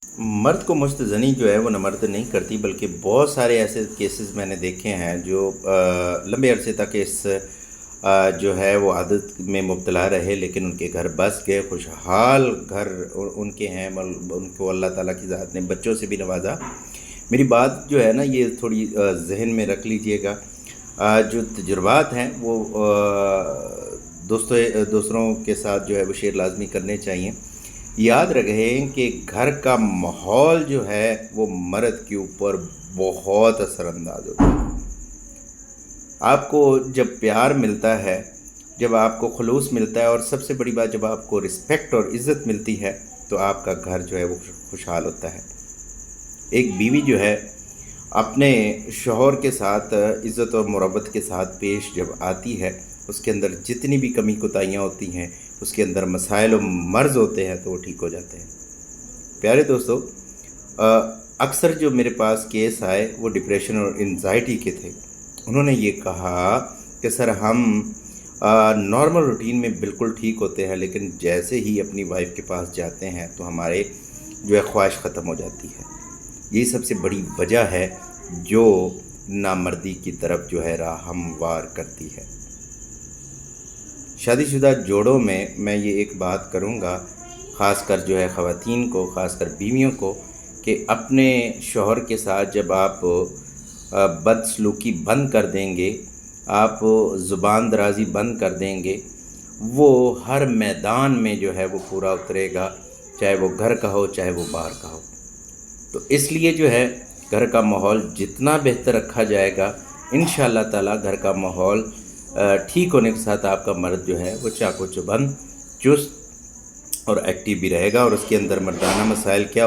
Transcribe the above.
मर्द को मुस्तज़नी जो है वो नमर्द नहीं करती, बल्कि बहुत सारे ऐसे केसेस मैंने देखे हैं जो लंबे अरसे तक इस जो है वो आदत में मुब्तला रहे, लेकिन उनके घर बस गए, खुशहाल घर उनके हैं। उनको अल्लाह ताला की ज़ात ने बच्चों से भी नवाजा। मेरी बात जो है ना, ये थोड़ी जहन में रख लीजिएगा। जो तजुर्बात हैं वो दूसरों के साथ जो है वो शेयर लाजमी करने चाहिए। याद रखें कि घर का माहौल जो है वो मर्द के ऊपर बहुत असरअंदाज होता है। आपको जब प्यार मिलता है, जब आपको खुलूस मिलता है, और सबसे बड़ी बात जब आपको रिस्पेक्ट और इज़्ज़त मिलती है, तो आपका घर जो है वो खुशहाल होता है। एक बीवी जो है अपने शौहर के साथ इज़्ज़त और मुहब्बत के साथ पेश जब आती है, उसके अंदर जितनी भी कमी कोताहियाँ होती हैं, उसके अंदर मसाइल और मर्ज़ होते हैं, तो वो ठीक हो जाते हैं। प्यारे दोस्तों, अक्सर जो मेरे पास केस आए वो डिप्रेशन और एंजाइटी के थे। उन्होंने ये कहा कि सर हम नॉर्मल रूटीन में बिल्कुल ठीक होते हैं, लेकिन जैसे ही अपनी वाइफ के पास जाते हैं तो हमारे जो है ख्वाहिश ख़त्म हो जाती है। यही सबसे बड़ी वजह है जो नामर्दी की तरफ जो है राह हमवार करती है। शादीशुदा जोड़ों में मैं ये एक बात करूँगा, ख़ासकर जो है ख़वातीन को, ख़ासकर बीवियों को, कि अपने शौहर के साथ जब आप बदसलूकी बंद कर देंगे, आप ज़ुबान दराज़ी बंद कर देंगे, वो हर मैदान में जो है वो पूरा उतरेगा, चाहे वो घर का हो चाहे वो बाहर का हो। तो इसलिए जो है घर का माहौल जितना बेहतर रखा जाएगा, इंशाअल्लाह ताला घर का माहौल ठीक होने के साथ आपका मर्द जो है वो चाको चौबंद, चुस्त और एक्टिव भी रहेगा, और उसके अंदर मर्दाना मसाइल क्या